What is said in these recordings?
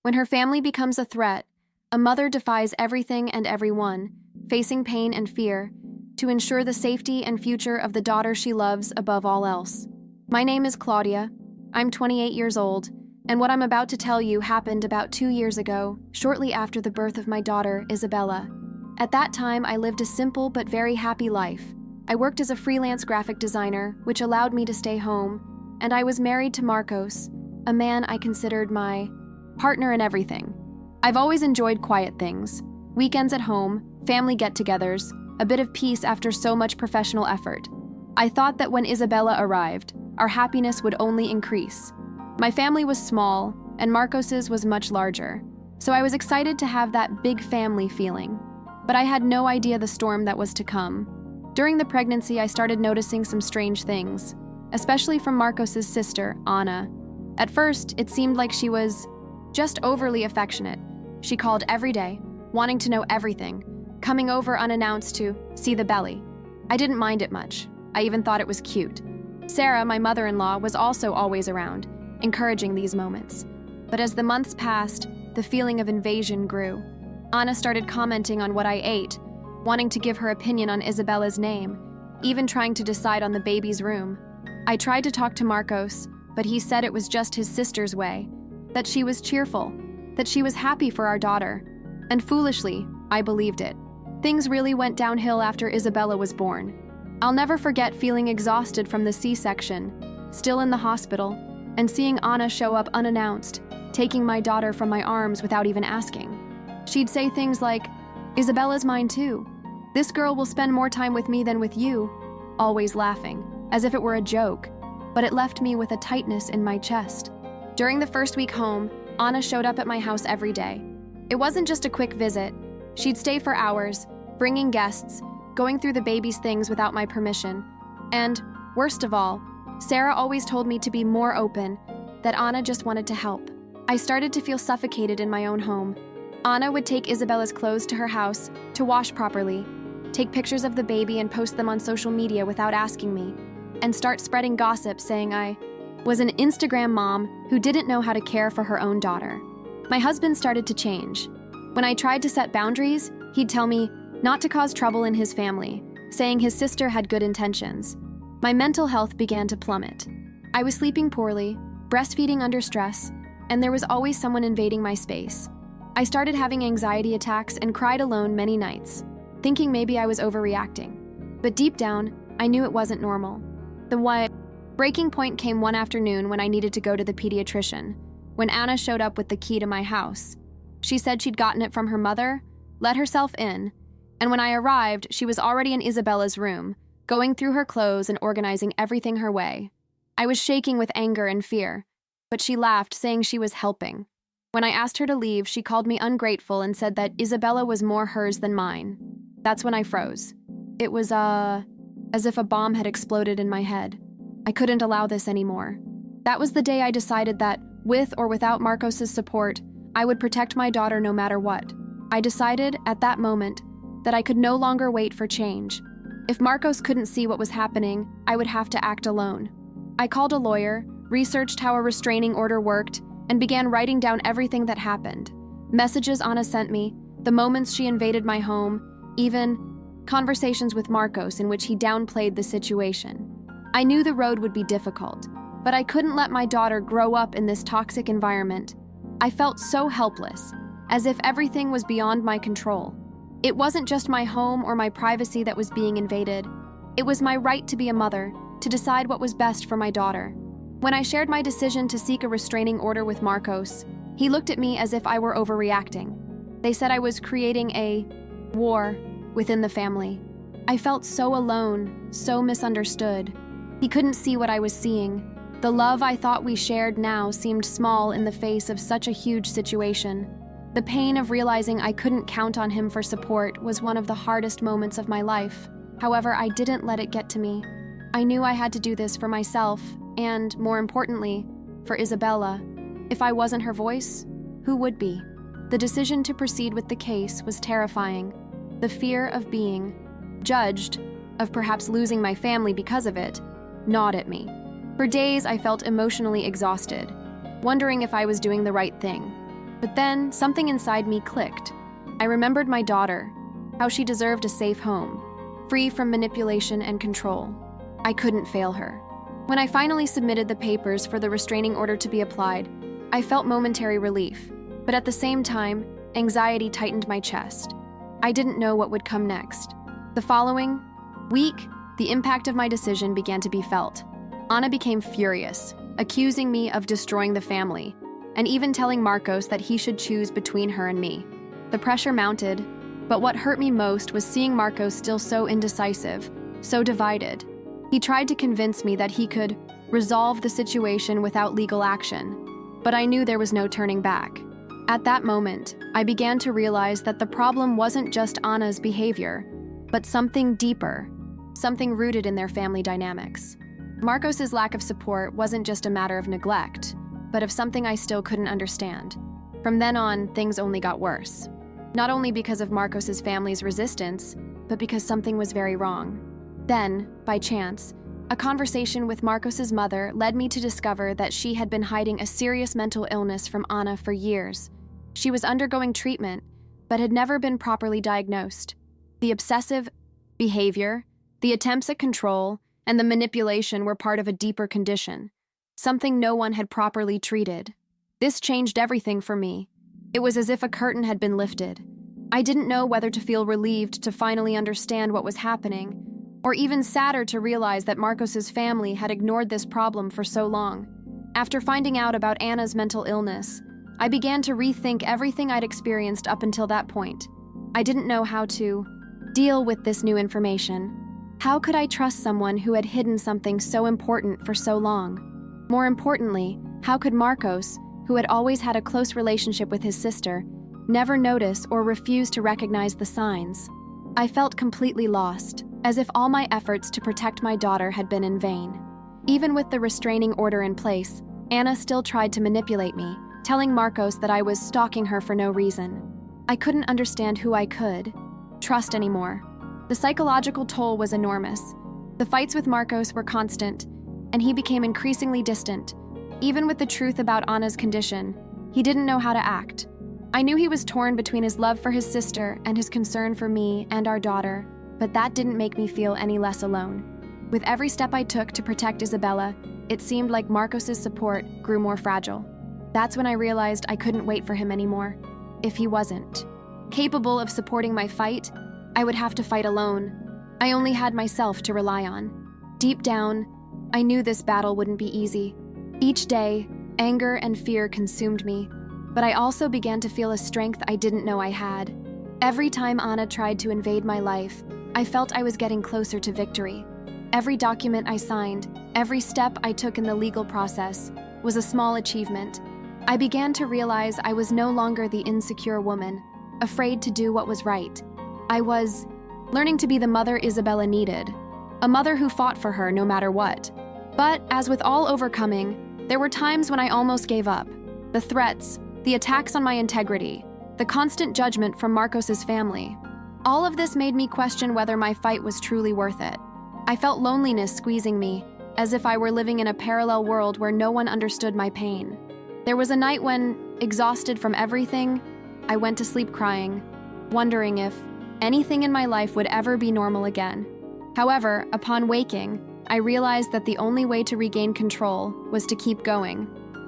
When her family becomes a threat, a mother defies everything and everyone, facing pain and fear, to ensure the safety and future of the daughter she loves above all else. My name is Claudia. I'm 28 years old, and what I'm about to tell you happened about 2 years ago, shortly after the birth of my daughter, Isabela. At that time, I lived a simple but very happy life. I worked as a freelance graphic designer, which allowed me to stay home, and I was married to Marcos, a man I considered my partner in everything. I've always enjoyed quiet things, weekends at home, family get-togethers, a bit of peace after so much professional effort. I thought that when Isabela arrived, our happiness would only increase. My family was small, and Marcos's was much larger, so I was excited to have that big family feeling. But I had no idea the storm that was to come. During the pregnancy, I started noticing some strange things, especially from Marcos's sister, Anna. At first, it seemed like she was just overly affectionate. She called every day, wanting to know everything, coming over unannounced to see the belly. I didn't mind it much. I even thought it was cute. Sarah, my mother-in-law, was also always around, encouraging these moments. But as the months passed, the feeling of invasion grew. Anna started commenting on what I ate, wanting to give her opinion on Isabela's name, even trying to decide on the baby's room. I tried to talk to Marcos, but he said it was just his sister's way, that she was cheerful, that she was happy for our daughter. And foolishly, I believed it. Things really went downhill after Isabela was born. I'll never forget feeling exhausted from the C-section, still in the hospital, and seeing Anna show up unannounced, taking my daughter from my arms without even asking. She'd say things like, "Isabela's mine too. This girl will spend more time with me than with you," always laughing, as if it were a joke, but it left me with a tightness in my chest. During the first week home, Anna showed up at my house every day. It wasn't just a quick visit. She'd stay for hours, bringing guests, going through the baby's things without my permission. And, worst of all, Sarah always told me to be more open, that Anna just wanted to help. I started to feel suffocated in my own home. Anna would take Isabela's clothes to her house to wash properly, take pictures of the baby and post them on social media without asking me, and start spreading gossip saying I was an Instagram mom who didn't know how to care for her own daughter. My husband started to change. When I tried to set boundaries, he'd tell me not to cause trouble in his family, saying his sister had good intentions. My mental health began to plummet. I was sleeping poorly, breastfeeding under stress, and there was always someone invading my space. I started having anxiety attacks and cried alone many nights, thinking maybe I was overreacting. But deep down, I knew it wasn't normal. The breaking point came one afternoon when I needed to go to the pediatrician, when Anna showed up with the key to my house. She said she'd gotten it from her mother, let herself in, and when I arrived, she was already in Isabela's room, going through her clothes and organizing everything her way. I was shaking with anger and fear, but she laughed, saying she was helping. When I asked her to leave, she called me ungrateful and said that Isabela was more hers than mine. That's when I froze. It was, as if a bomb had exploded in my head. I couldn't allow this anymore. That was the day I decided that, with or without Marcos's support, I would protect my daughter no matter what. I decided, at that moment, that I could no longer wait for change. If Marcos couldn't see what was happening, I would have to act alone. I called a lawyer, researched how a restraining order worked, and began writing down everything that happened. Messages Anna sent me, the moments she invaded my home, even conversations with Marcos in which he downplayed the situation. I knew the road would be difficult, but I couldn't let my daughter grow up in this toxic environment. I felt so helpless, as if everything was beyond my control. It wasn't just my home or my privacy that was being invaded. It was my right to be a mother, to decide what was best for my daughter. When I shared my decision to seek a restraining order with Marcos, he looked at me as if I were overreacting. They said I was creating a war within the family. I felt so alone, so misunderstood. He couldn't see what I was seeing. The love I thought we shared now seemed small in the face of such a huge situation. The pain of realizing I couldn't count on him for support was one of the hardest moments of my life. However, I didn't let it get to me. I knew I had to do this for myself and, more importantly, for Isabela. If I wasn't her voice, who would be? The decision to proceed with the case was terrifying. The fear of being judged, of perhaps losing my family because of it, gnawed at me. For days, I felt emotionally exhausted, wondering if I was doing the right thing. But then, something inside me clicked. I remembered my daughter, how she deserved a safe home, free from manipulation and control. I couldn't fail her. When I finally submitted the papers for the restraining order to be applied, I felt momentary relief, but at the same time, anxiety tightened my chest. I didn't know what would come next. The following week, the impact of my decision began to be felt. Anna became furious, accusing me of destroying the family, and even telling Marcos that he should choose between her and me. The pressure mounted, but what hurt me most was seeing Marcos still so indecisive, so divided. He tried to convince me that he could resolve the situation without legal action, but I knew there was no turning back. At that moment, I began to realize that the problem wasn't just Anna's behavior, but something deeper, something rooted in their family dynamics. Marcos's lack of support wasn't just a matter of neglect, but of something I still couldn't understand. From then on, things only got worse. Not only because of Marcos's family's resistance, but because something was very wrong. Then, by chance, a conversation with Marcos's mother led me to discover that she had been hiding a serious mental illness from Anna for years. She was undergoing treatment, but had never been properly diagnosed. The obsessive behavior, the attempts at control, and the manipulation were part of a deeper condition, something no one had properly treated. This changed everything for me. It was as if a curtain had been lifted. I didn't know whether to feel relieved to finally understand what was happening, or even sadder to realize that Marcos's family had ignored this problem for so long. After finding out about Anna's mental illness, I began to rethink everything I'd experienced up until that point. I didn't know how to deal with this new information. How could I trust someone who had hidden something so important for so long? More importantly, how could Marcos, who had always had a close relationship with his sister, never notice or refuse to recognize the signs? I felt completely lost, as if all my efforts to protect my daughter had been in vain. Even with the restraining order in place, Anna still tried to manipulate me, telling Marcos that I was stalking her for no reason. I couldn't understand who I could trust anymore. The psychological toll was enormous. The fights with Marcos were constant, and he became increasingly distant. Even with the truth about Anna's condition, he didn't know how to act. I knew he was torn between his love for his sister and his concern for me and our daughter, but that didn't make me feel any less alone. With every step I took to protect Isabela, it seemed like Marcos's support grew more fragile. That's when I realized I couldn't wait for him anymore. If he wasn't capable of supporting my fight, I would have to fight alone. I only had myself to rely on. Deep down, I knew this battle wouldn't be easy. Each day, anger and fear consumed me, but I also began to feel a strength I didn't know I had. Every time Anna tried to invade my life, I felt I was getting closer to victory. Every document I signed, every step I took in the legal process, was a small achievement. I began to realize I was no longer the insecure woman, afraid to do what was right. I was learning to be the mother Isabela needed, a mother who fought for her no matter what. But as with all overcoming, there were times when I almost gave up. The threats, the attacks on my integrity, the constant judgment from Marcos's family. All of this made me question whether my fight was truly worth it. I felt loneliness squeezing me, as if I were living in a parallel world where no one understood my pain. There was a night when, exhausted from everything, I went to sleep crying, wondering if anything in my life would ever be normal again. However, upon waking, I realized that the only way to regain control was to keep going.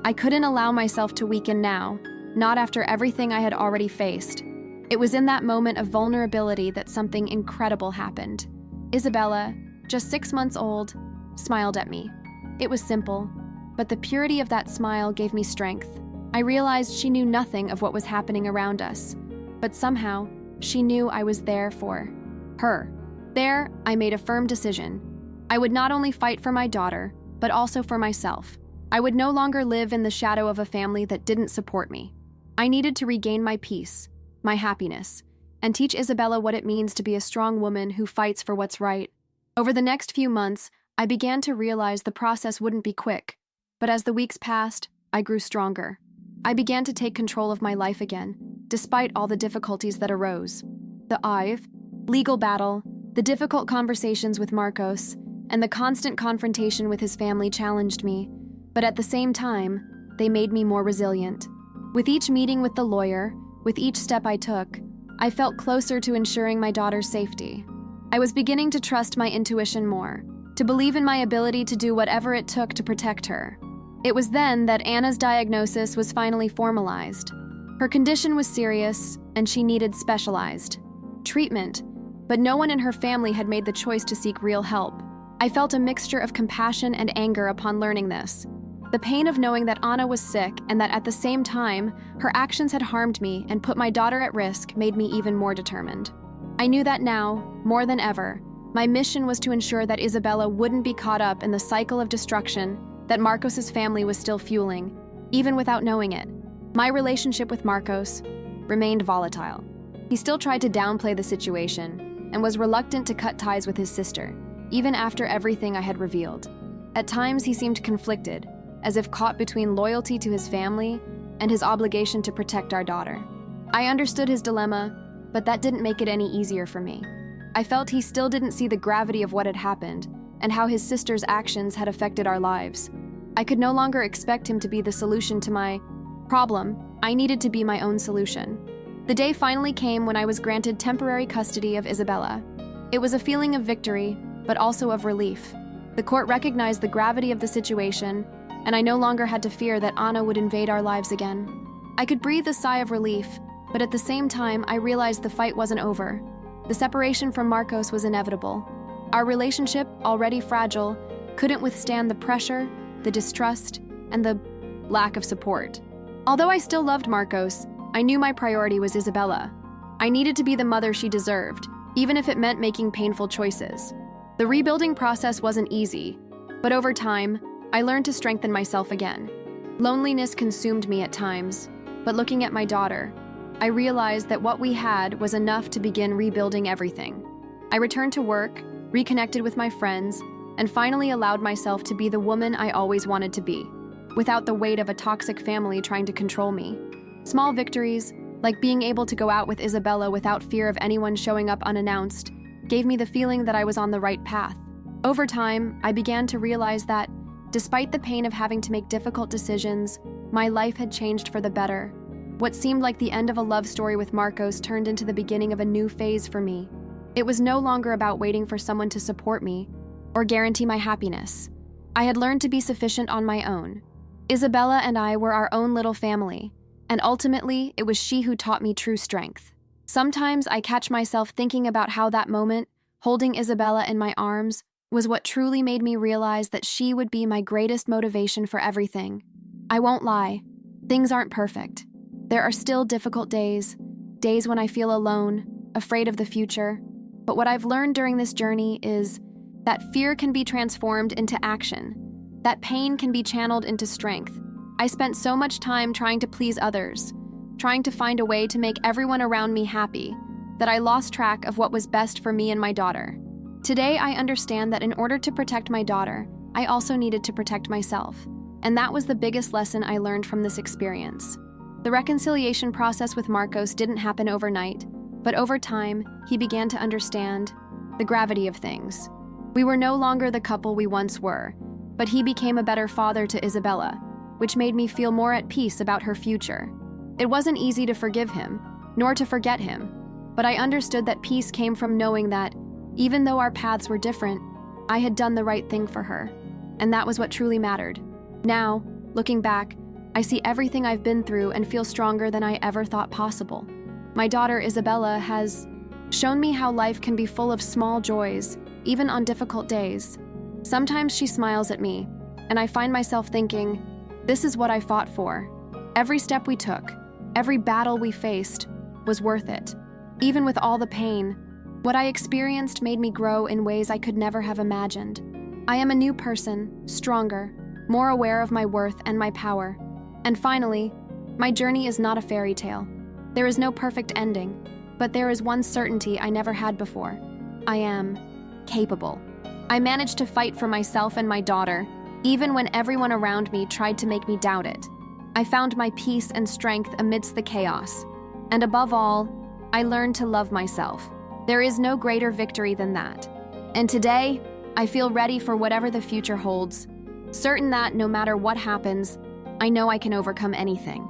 I couldn't allow myself to weaken now, not after everything I had already faced. It was in that moment of vulnerability that something incredible happened. Isabela, just 6 months old, smiled at me. It was simple, but the purity of that smile gave me strength. I realized she knew nothing of what was happening around us, but somehow, she knew I was there for her. There, I made a firm decision. I would not only fight for my daughter, but also for myself. I would no longer live in the shadow of a family that didn't support me. I needed to regain my peace, my happiness, and teach Isabela what it means to be a strong woman who fights for what's right. Over the next few months, I began to realize the process wouldn't be quick, but as the weeks passed, I grew stronger. I began to take control of my life again, despite all the difficulties that arose. The legal battle, the difficult conversations with Marcos, and the constant confrontation with his family challenged me, but at the same time, they made me more resilient. With each meeting with the lawyer, with each step I took, I felt closer to ensuring my daughter's safety. I was beginning to trust my intuition more, to believe in my ability to do whatever it took to protect her. It was then that Anna's diagnosis was finally formalized. Her condition was serious, and she needed specialized treatment, but no one in her family had made the choice to seek real help. I felt a mixture of compassion and anger upon learning this. The pain of knowing that Anna was sick and that at the same time, her actions had harmed me and put my daughter at risk made me even more determined. I knew that now, more than ever, my mission was to ensure that Isabela wouldn't be caught up in the cycle of destruction that Marcos's family was still fueling, even without knowing it. My relationship with Marcos remained volatile. He still tried to downplay the situation and was reluctant to cut ties with his sister, even after everything I had revealed. At times, he seemed conflicted, as if caught between loyalty to his family and his obligation to protect our daughter. I understood his dilemma, but that didn't make it any easier for me. I felt he still didn't see the gravity of what had happened and how his sister's actions had affected our lives. I could no longer expect him to be the solution to my problem. I needed to be my own solution. The day finally came when I was granted temporary custody of Isabela. It was a feeling of victory, but also of relief. The court recognized the gravity of the situation, and I no longer had to fear that Anna would invade our lives again. I could breathe a sigh of relief, but at the same time, I realized the fight wasn't over. The separation from Marcos was inevitable. Our relationship, already fragile, couldn't withstand the pressure, the distrust, and the lack of support. Although I still loved Marcos, I knew my priority was Isabela. I needed to be the mother she deserved, even if it meant making painful choices. The rebuilding process wasn't easy, but over time, I learned to strengthen myself again. Loneliness consumed me at times, but looking at my daughter, I realized that what we had was enough to begin rebuilding everything. I returned to work, reconnected with my friends, and finally allowed myself to be the woman I always wanted to be, without the weight of a toxic family trying to control me. Small victories, like being able to go out with Isabela without fear of anyone showing up unannounced, gave me the feeling that I was on the right path. Over time, I began to realize that, despite the pain of having to make difficult decisions, my life had changed for the better. What seemed like the end of a love story with Marcos turned into the beginning of a new phase for me. It was no longer about waiting for someone to support me or guarantee my happiness. I had learned to be sufficient on my own. Isabela and I were our own little family, and ultimately, it was she who taught me true strength. Sometimes I catch myself thinking about how that moment, holding Isabela in my arms, was what truly made me realize that she would be my greatest motivation for everything. I won't lie, things aren't perfect. There are still difficult days when I feel alone, afraid of the future. But what I've learned during this journey is that fear can be transformed into action, that pain can be channeled into strength. I spent so much time trying to please others, trying to find a way to make everyone around me happy, that I lost track of what was best for me and my daughter. Today, I understand that in order to protect my daughter, I also needed to protect myself. And that was the biggest lesson I learned from this experience. The reconciliation process with Marcos didn't happen overnight, but over time, he began to understand the gravity of things. We were no longer the couple we once were, but he became a better father to Isabela, which made me feel more at peace about her future. It wasn't easy to forgive him, nor to forget him, but I understood that peace came from knowing that, even though our paths were different, I had done the right thing for her, and that was what truly mattered. Now, looking back, I see everything I've been through and feel stronger than I ever thought possible. My daughter, Isabela, has shown me how life can be full of small joys, even on difficult days. Sometimes she smiles at me, and I find myself thinking, this is what I fought for. Every step we took, every battle we faced, was worth it. Even with all the pain, what I experienced made me grow in ways I could never have imagined. I am a new person, stronger, more aware of my worth and my power. And finally, my journey is not a fairy tale. There is no perfect ending, but there is one certainty I never had before. I am capable. I managed to fight for myself and my daughter, even when everyone around me tried to make me doubt it. I found my peace and strength amidst the chaos. And above all, I learned to love myself. There is no greater victory than that. And today, I feel ready for whatever the future holds, certain that no matter what happens, I know I can overcome anything.